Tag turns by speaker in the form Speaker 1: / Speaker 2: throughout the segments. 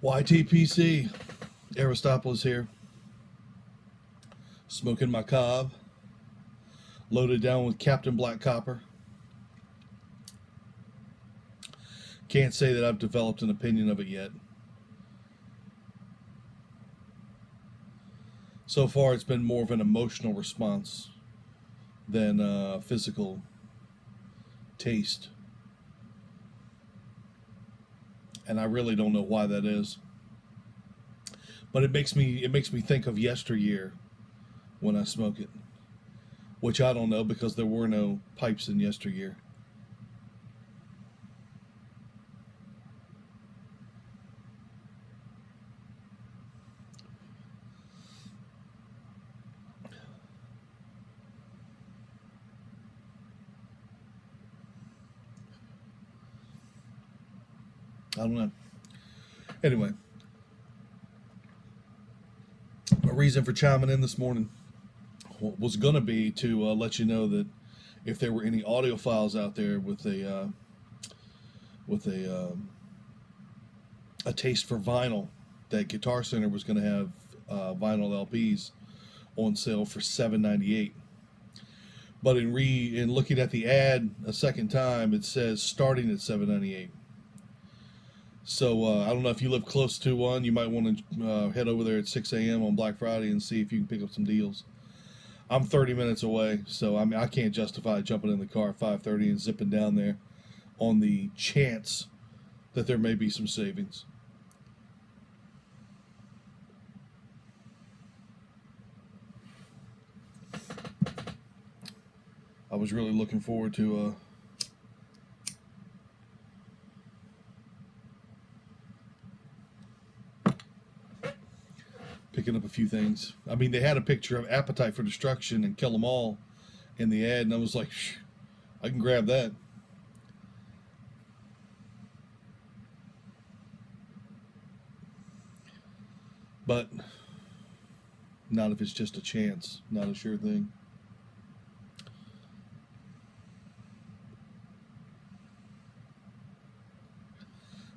Speaker 1: YTPC, Aristopolis here, smoking my cob, loaded down with Captain Black Copper. Can't say that I've developed an opinion of it yet. So far, it's been more of an emotional response than a physical taste. And I really don't know why that is. But it makes me think of yesteryear when I smoke it. Which I don't know because there were no pipes in yesteryear. I don't know. Anyway, a reason for chiming in this morning was going to be to let you know that if there were any audiophiles out there with a taste for vinyl, that Guitar Center was going to have vinyl LPs on sale for $7.98. But in looking at the ad a second time, it says starting at $7.98. So I don't know if you live close to one. You might want to head over there at 6 a.m. on Black Friday and see if you can pick up some deals. I'm 30 minutes away, so I can't justify jumping in the car at 5:30 and zipping down there on the chance that there may be some savings. I was really looking forward to picking up a few things. I mean, they had a picture of Appetite for Destruction and Kill 'Em All in the ad, and I was like, I can grab that. But not if it's just a chance, not a sure thing.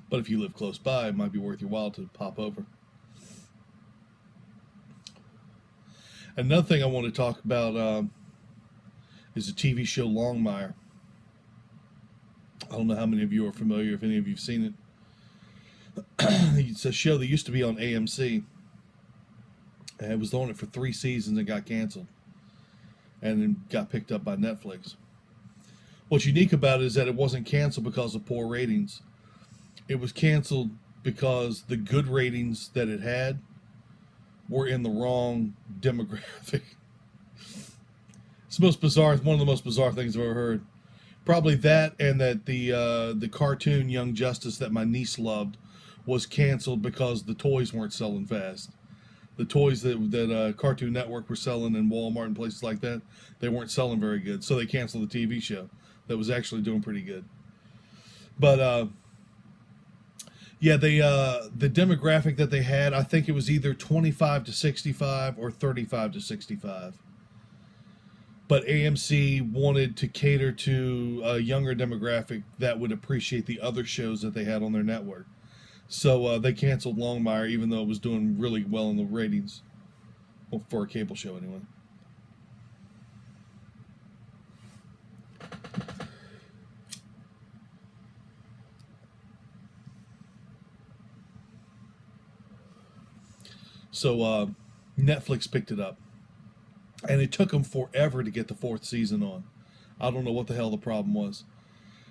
Speaker 1: But if you live close by, it might be worth your while to pop over. Another thing I want to talk about is the TV show Longmire. I don't know how many of you are familiar, if any of you have seen it. It's a show that used to be on AMC. And it was on it for 3 seasons and got canceled. And then got picked up by Netflix. What's unique about it is that it wasn't canceled because of poor ratings. It was canceled because the good ratings that it had were in the wrong demographic. It's the most bizarre, one of the most bizarre things I've ever heard. Probably that, and that the cartoon Young Justice that my niece loved was canceled because the toys weren't selling fast. The toys that Cartoon Network were selling in Walmart and places like that, they weren't selling very good, so they canceled the TV show that was actually doing pretty good. But yeah, the demographic that they had, I think it was either 25 to 65 or 35 to 65. But AMC wanted to cater to a younger demographic that would appreciate the other shows that they had on their network. So they canceled Longmire, even though it was doing really well in the ratings. Well, for a cable show, anyway. So Netflix picked it up. And it took them forever to get the 4th season on. I don't know what the hell the problem was.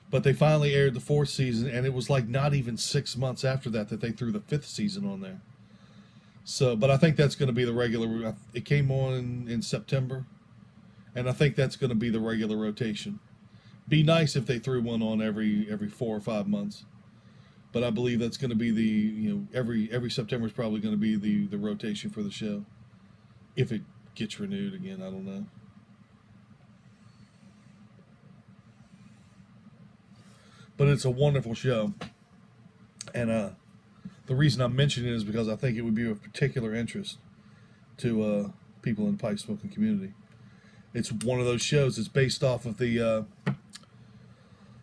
Speaker 1: But they finally aired the 4th season, and it was like not even 6 months after that they threw the 5th season on there. So, but I think that's going to be the regular. It came on in September, and I think that's going to be the regular rotation. Be nice if they threw one on every 4 or 5 months. But I believe that's going to be every September is probably going to be the rotation for the show. If it gets renewed again, I don't know. But it's a wonderful show. And the reason I'm mentioning it is because I think it would be of particular interest to people in the pipe smoking community. It's one of those shows that's based off of the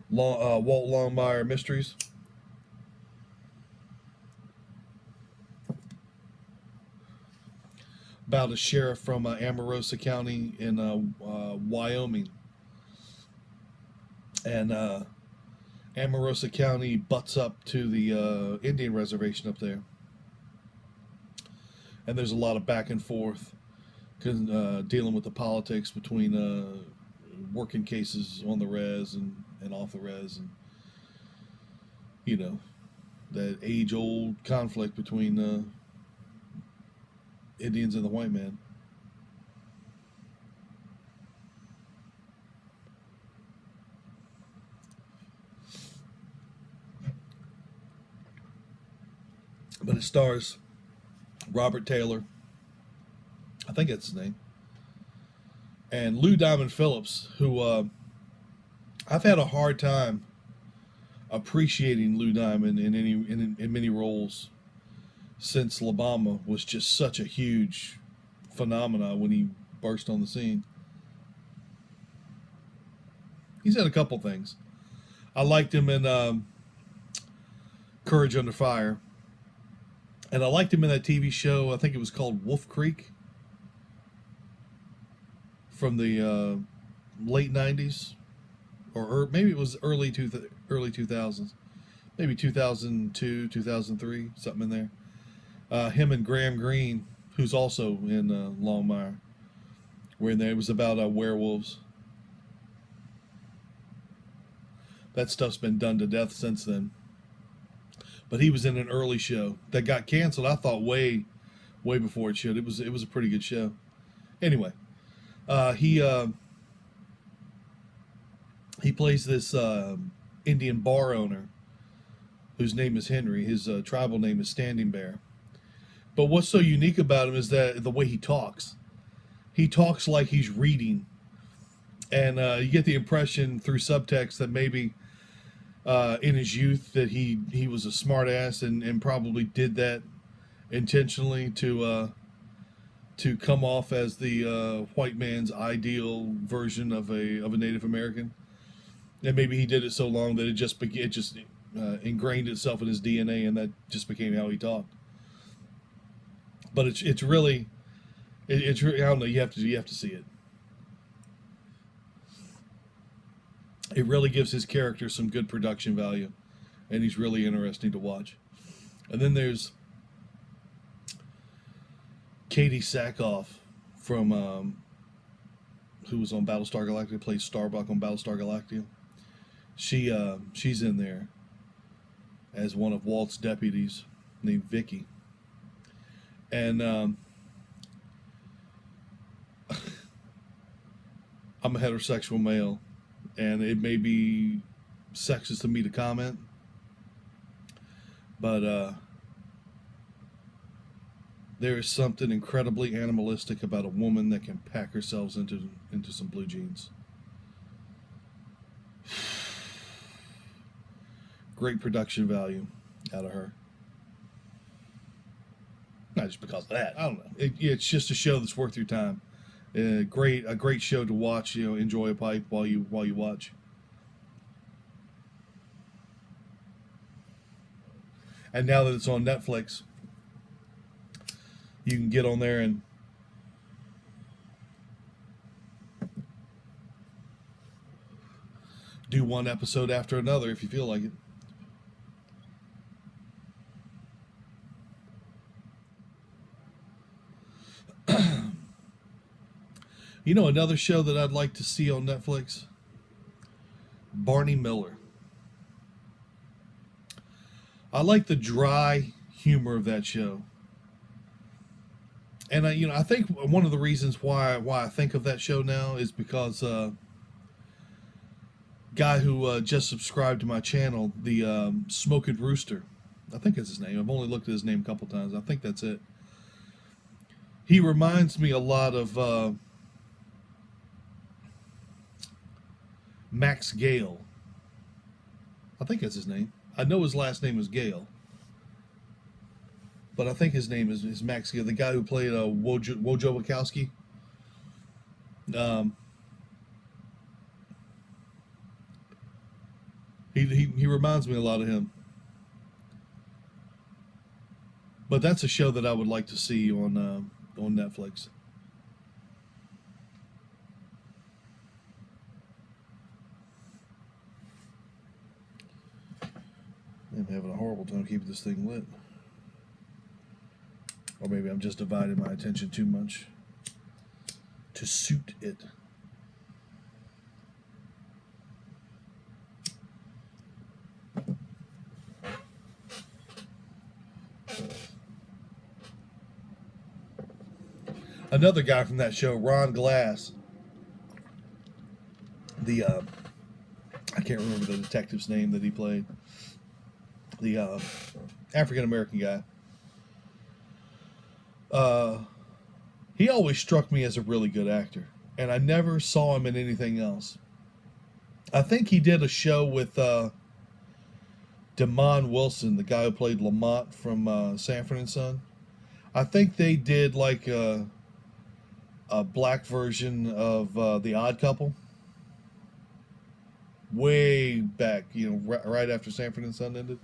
Speaker 1: Walt Longmire mysteries. about a sheriff from Amarosa County in Wyoming. And Amarosa County butts up to the Indian reservation up there. And there's a lot of back and forth dealing with the politics between working cases on the res and off the res. And, you know, that age-old conflict between Indians and the white man. But it stars Robert Taylor, I think that's his name, and Lou Diamond Phillips, who I've had a hard time appreciating Lou Diamond in many roles since La Bamba was just such a huge phenomenon when he burst on the scene. He's had a couple things. I liked him in Courage Under Fire. And I liked him in that TV show, I think it was called Wolf Creek, from the late 90s, or maybe it was early 2000s, maybe 2002, 2003, something in there. Him and Graham Greene, who's also in Longmire, where it was about werewolves. That stuff's been done to death since then. But he was in an early show that got canceled, I thought, way before it should. It was a pretty good show. Anyway, he plays this Indian bar owner whose name is Henry. His tribal name is Standing Bear. But what's so unique about him is that the way he talks. He talks like he's reading. And you get the impression through subtext that maybe in his youth that he was a smart ass and probably did that intentionally to come off as the white man's ideal version of a Native American, and maybe he did it so long that it just ingrained itself in his DNA, and that just became how he talked. But it's really I don't know, you have to see it. It really gives his character some good production value, and he's really interesting to watch. And then there's Katie Sackhoff from who was on Battlestar Galactica, plays Starbuck on Battlestar Galactica. She's in there as one of Walt's deputies named Vicky, and I'm a heterosexual male. And it may be sexist of me to comment, but there is something incredibly animalistic about a woman that can pack herself into some blue jeans. Great production value out of her. Not just because of that. I don't know. It's just a show that's worth your time. A great show to watch. Enjoy a pipe while you watch. And now that it's on Netflix, you can get on there and do one episode after another if you feel like it. You know another show that I'd like to see on Netflix? Barney Miller. I like the dry humor of that show. And I think one of the reasons why I think of that show now is because guy who just subscribed to my channel, the Smoked Rooster, I think that's his name. I've only looked at his name a couple times. I think that's it. He reminds me a lot of Max Gale. I think that's his name. I know his last name is Gale, but I think his name is Max Gale, the guy who played Wojo Wachowski. He reminds me a lot of him. But that's a show that I would like to see on on Netflix. I'm having a horrible time keeping this thing lit. Or maybe I'm just dividing my attention too much to suit it. Another guy from that show, Ron Glass. I can't remember the detective's name that he played. The African American guy. He always struck me as a really good actor, and I never saw him in anything else. I think he did a show with Damon Wilson, the guy who played Lamont from Sanford and Son. I think they did like a black version of The Odd Couple. Way back, right after Sanford and Son ended.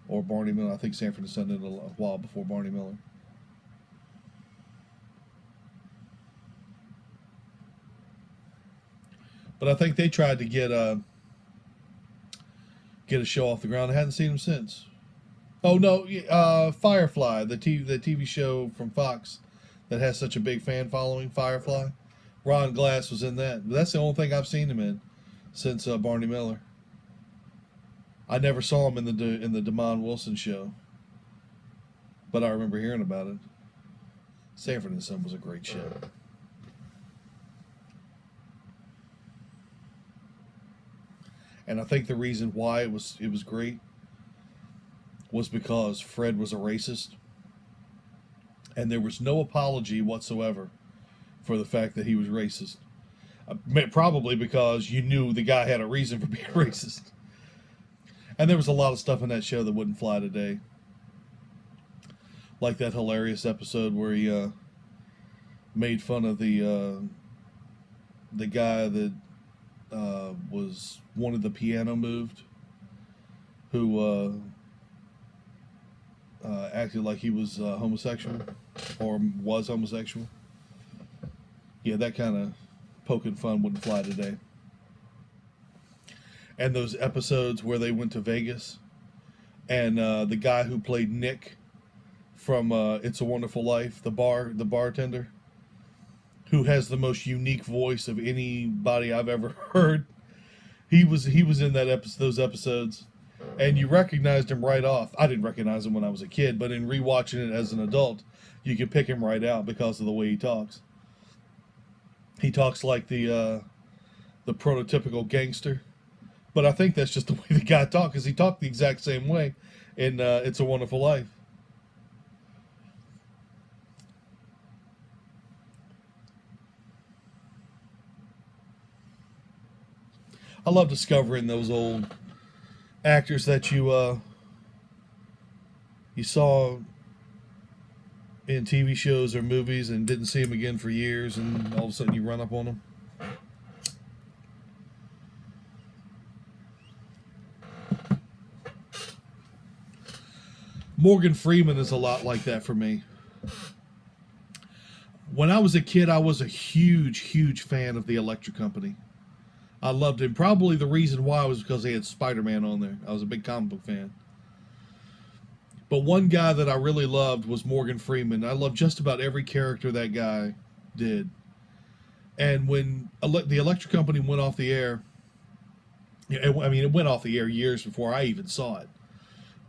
Speaker 1: Or Barney Miller. I think Sanford and Son ended a while before Barney Miller. But I think they tried to get a show off the ground. I hadn't seen them since. Oh no, Firefly, the TV show from Fox that has such a big fan following. Firefly, Ron Glass was in that. But that's the only thing I've seen him in since Barney Miller. I never saw him in the Damon Wilson show, but I remember hearing about it. Sanford and Son was a great show. And I think the reason why it was great was because Fred was a racist, and there was no apology whatsoever for the fact that he was racist. Probably because you knew the guy had a reason for being racist. And there was a lot of stuff in that show that wouldn't fly today. Like that hilarious episode where he made fun of the guy that wanted the piano moved, who acted like he was homosexual, or was homosexual. Yeah, that kind of poking fun wouldn't fly today. And those episodes where they went to Vegas, and the guy who played Nick from It's a Wonderful Life, the bartender, who has the most unique voice of anybody I've ever heard. He was in those episodes, and you recognized him right off. I didn't recognize him when I was a kid, but in rewatching it as an adult, you can pick him right out because of the way he talks. He talks like the prototypical gangster, but I think that's just the way the guy talked, because he talked the exact same way in It's a Wonderful Life. I love discovering those old actors that you saw in TV shows or movies and didn't see them again for years, and all of a sudden you run up on them. Morgan Freeman is a lot like that for me. When I was a kid, I was a huge, huge fan of the Electric Company. I loved him. Probably the reason why was because they had Spider-Man on there. I was a big comic book fan. But one guy that I really loved was Morgan Freeman. I loved just about every character that guy did. And when the Electric Company went off the air, it went off the air years before I even saw it.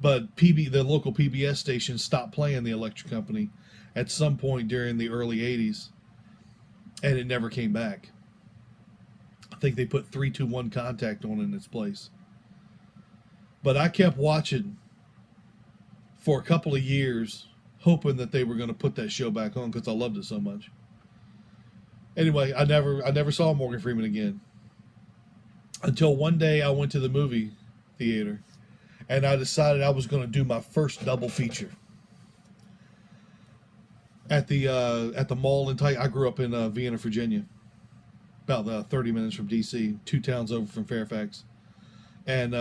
Speaker 1: But the local PBS station stopped playing the Electric Company at some point during the early 80s. And it never came back. I think they put 3-2-1 Contact on in its place. But I kept watching for a couple of years, hoping that they were going to put that show back on because I loved it so much. Anyway, I never saw Morgan Freeman again. Until one day I went to the movie theater and I decided I was going to do my first double feature. At the mall in Titan. I grew up in Vienna, Virginia. About 30 minutes from D.C., 2 towns over from Fairfax, and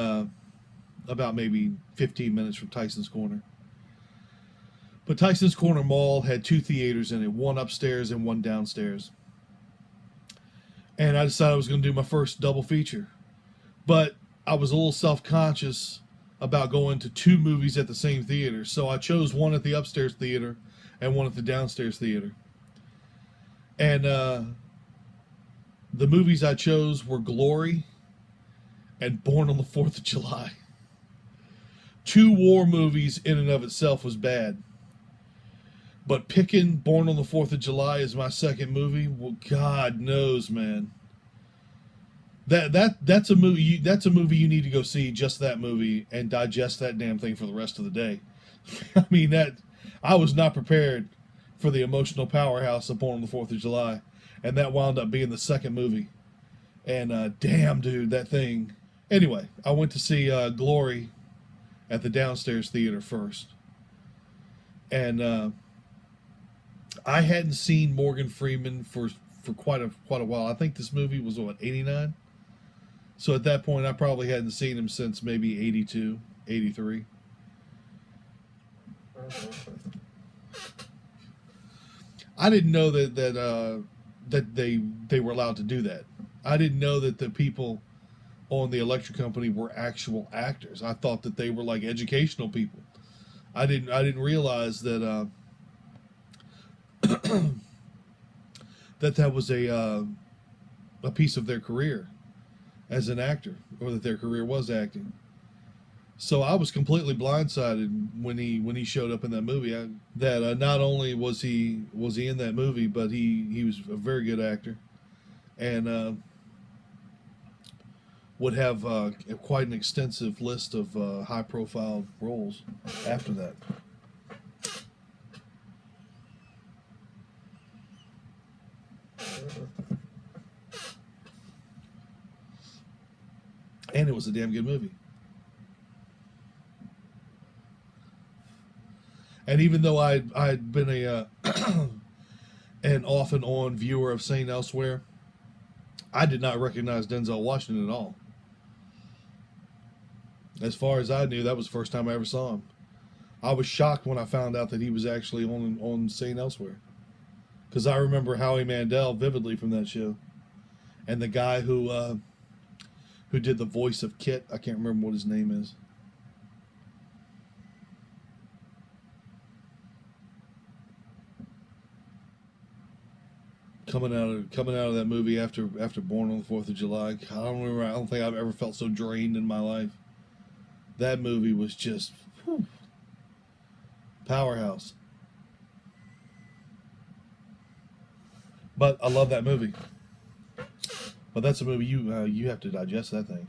Speaker 1: about maybe 15 minutes from Tyson's Corner. But Tyson's Corner Mall had two theaters in it, one upstairs and one downstairs. And I decided I was going to do my first double feature. But I was a little self-conscious about going to two movies at the same theater. So I chose one at the upstairs theater and one at the downstairs theater. And the movies I chose were Glory and Born on the 4th of July. Two war movies in and of itself was bad. But picking Born on the 4th of July as my second movie, well, God knows, man. That's a movie. That's a movie you need to go see. Just that movie and digest that damn thing for the rest of the day. I mean, I was not prepared for the emotional powerhouse of Born on the 4th of July, and that wound up being the second movie. And damn, dude, that thing. Anyway, I went to see Glory at the downstairs theater first, and I hadn't seen Morgan Freeman for quite a while. I think this movie was what, 89? So at that point I probably hadn't seen him since maybe 82, 83. I didn't know that they were allowed to do that. I didn't know that the people on the electric company were actual actors. I thought that they were like educational people. I didn't realize that that was a piece of their career as an actor, or that their career was acting. So I was completely blindsided when he showed up in that movie. Not only was he in that movie, but he was a very good actor, and would have quite an extensive list of high profile roles after that. And it was a damn good movie. And even though I'd been an off and on viewer of St. Elsewhere, I did not recognize Denzel Washington at all. As far as I knew, that was the first time I ever saw him. I was shocked when I found out that he was actually on St. Elsewhere, because I remember Howie Mandel vividly from that show, and the guy who did the voice of Kit. I can't remember what his name is. Coming out of that movie after Born on the 4th of July, I don't think I've ever felt so drained in my life. That movie was just powerhouse. But I love that movie. But that's a movie you have to digest that thing.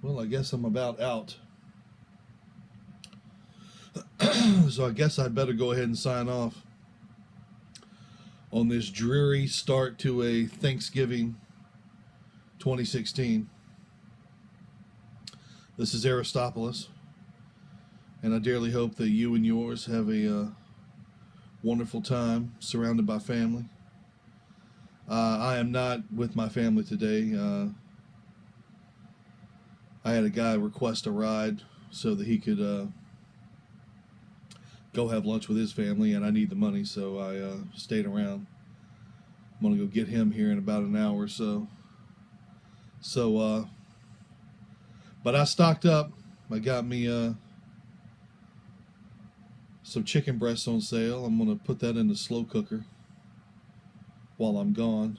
Speaker 1: Well, I guess I'm about out. So I guess I'd better go ahead and sign off on this dreary start to a Thanksgiving 2016. This is Aristopoulos, and I dearly hope that you and yours have a wonderful time surrounded by family. I am not with my family today. I had a guy request a ride so that he could go have lunch with his family, and I need the money, so I stayed around. I'm going to go get him here in about an hour or so. But I stocked up. I got me some chicken breasts on sale. I'm going to put that in the slow cooker while I'm gone.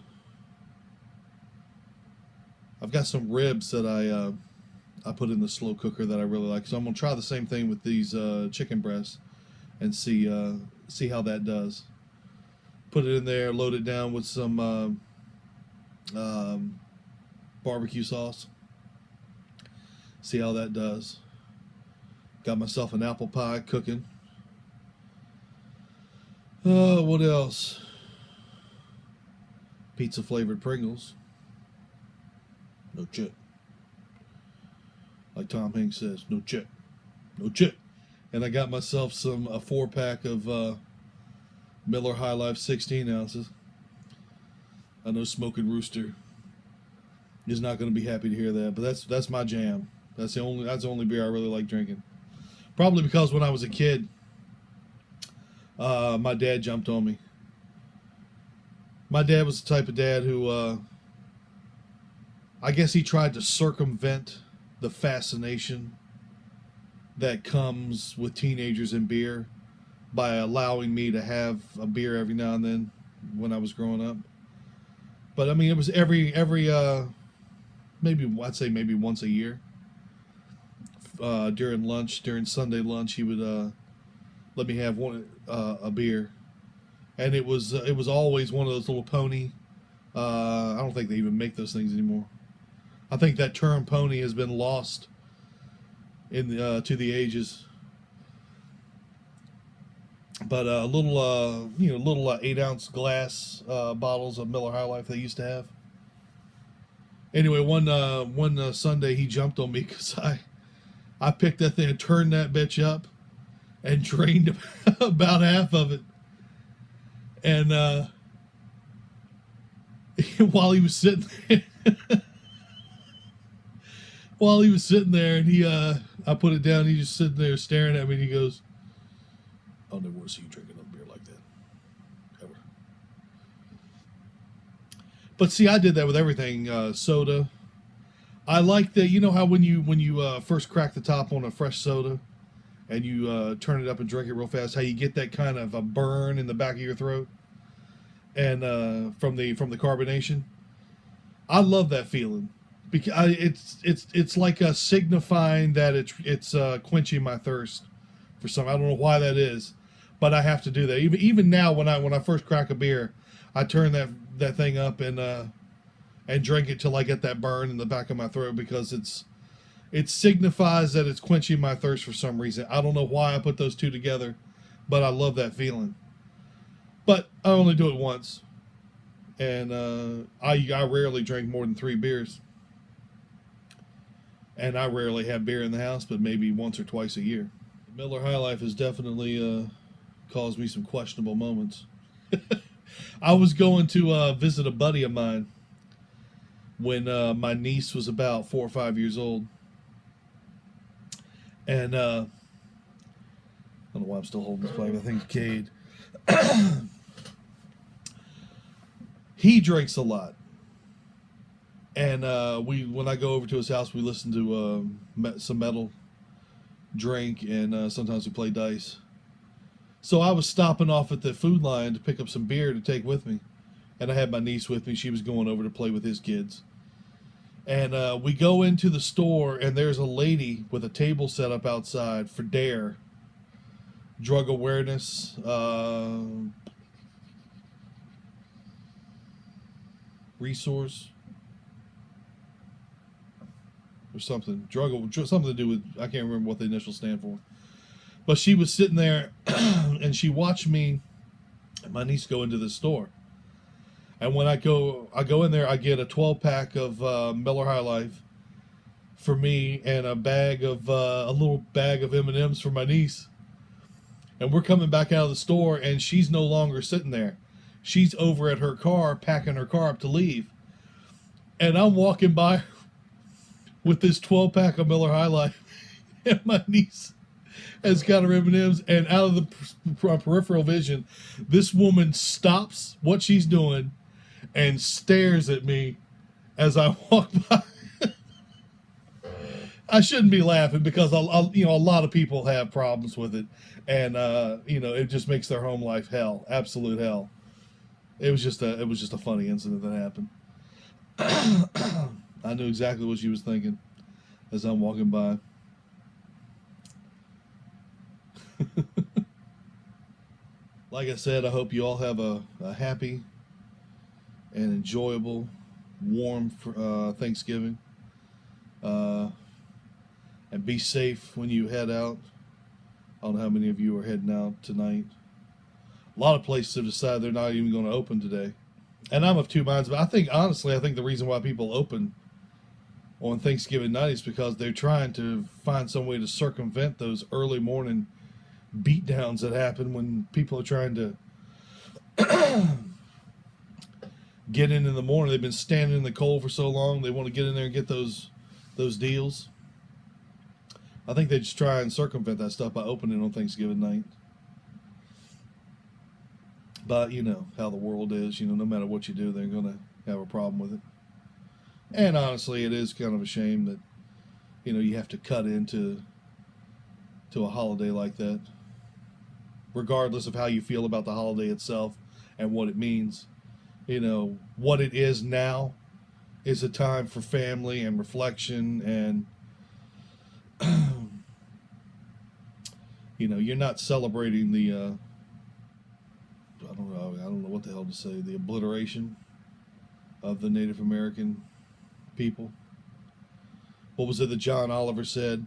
Speaker 1: I've got some ribs that I put in the slow cooker that I really like. So I'm going to try the same thing with these chicken breasts and see how that does. Put it in there, load it down with some barbecue sauce. See how that does. Got myself an apple pie cooking. What else? Pizza flavored Pringles. No chip. Like Tom Hanks says, no chip. No chip. And I got myself a 4-pack of Miller High Life 16 ounces. I know Smoking Rooster is not going to be happy to hear that, but that's my jam. That's the only beer I really like drinking. Probably because when I was a kid, my dad jumped on me. My dad was the type of dad who, I guess he tried to circumvent the fascination that comes with teenagers and beer by allowing me to have a beer every now and then when I was growing up. But I mean, it was every maybe I'd say maybe once a year. During Sunday lunch, he would let me have a beer, and it was always one of those little pony. I don't think they even make those things anymore. I think that term pony has been lost in to the ages. But little 8-ounce glass bottles of Miller High Life they used to have. Anyway, one Sunday he jumped on me because I picked that thing and turned that bitch up and drained about half of it. And while he was sitting there, and I put it down, he just sitting there staring at me, and he goes, "I'll never want to see you drink another beer like that, ever." But see, I did that with everything. Soda. I like that. You know how when you first crack the top on a fresh soda, and you turn it up and drink it real fast, how you get that kind of a burn in the back of your throat, and from the carbonation. I love that feeling because it's like a signifying that it's quenching my thirst for some. I don't know why that is, but I have to do that. Even now, when I first crack a beer, I turn that thing up and drink it till I get that burn in the back of my throat because it signifies that it's quenching my thirst for some reason. I don't know why I put those two together, but I love that feeling. But I only do it once, and I rarely drink more than 3 beers. And I rarely have beer in the house, but maybe once or twice a year. Miller High Life has definitely caused me some questionable moments. I was going to visit a buddy of mine when my niece was about 4 or 5 years old. And I don't know why I'm still holding this flag. I think it's Cade. He drinks a lot. And when I go over to his house, we listen to some metal, drink, and sometimes we play dice. So I was stopping off at the food line to pick up some beer to take with me. And I had my niece with me. She was going over to play with his kids. And we go into the store, and there's a lady with a table set up outside for DARE, drug awareness, resource, or something. Something to do with, I can't remember what the initials stand for. But she was sitting there, and she watched me and my niece go into the store. And when I go in there, I get a 12-pack of Miller High Life for me and a little bag of M&Ms for my niece. And we're coming back out of the store, and she's no longer sitting there. She's over at her car, packing her car up to leave. And I'm walking by with this 12-pack of Miller High Life, and my niece has got her M&Ms, and out of the peripheral vision, this woman stops what she's doing and stares at me as I walk by. I shouldn't be laughing because a lot of people have problems with it, and it just makes their home life hell, absolute hell. It was just a funny incident that happened. I knew exactly what she was thinking as I'm walking by. Like I said, I hope you all have a happy and enjoyable, warm Thanksgiving. And be safe when you head out. I don't know how many of you are heading out tonight. A lot of places have decided they're not even going to open today. And I'm of two minds, but I think the reason why people open on Thanksgiving night is because they're trying to find some way to circumvent those early morning beatdowns that happen when people are trying to get in the morning. They've been standing in the cold for so long. They want to get in there and get those deals. I think they just try and circumvent that stuff by opening on Thanksgiving night. But you know how the world is. You know, no matter what you do, they're going to have a problem with it. And honestly, it is kind of a shame that, you know, you have to cut into a holiday like that. Regardless of how you feel about the holiday itself and what it means. You know, what it is now is a time for family and reflection, and you know, you're not celebrating the I don't know what the hell to say, the obliteration of the Native American people. What was it that John Oliver said?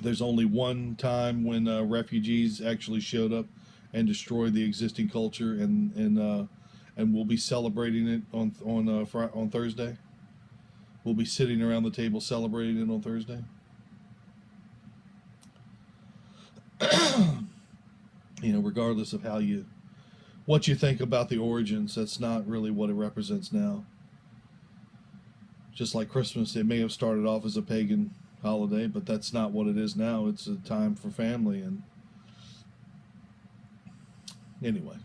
Speaker 1: There's only one time when refugees actually showed up and destroyed the existing culture, and we'll be celebrating it on Thursday. We'll be sitting around the table celebrating it on Thursday. You know, regardless of what you think about the origins, that's not really what it represents now. Just like Christmas, it may have started off as a pagan holiday, but that's not what it is now. It's a time for family. And anyway,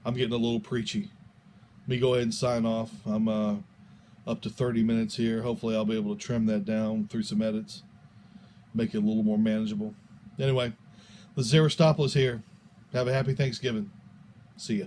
Speaker 1: I'm getting a little preachy. Let me go ahead and sign off. I'm up to 30 minutes here. Hopefully I'll be able to trim that down through some edits, make it a little more manageable. Anyway, the Zaristopoulos here. Have a happy Thanksgiving. See ya.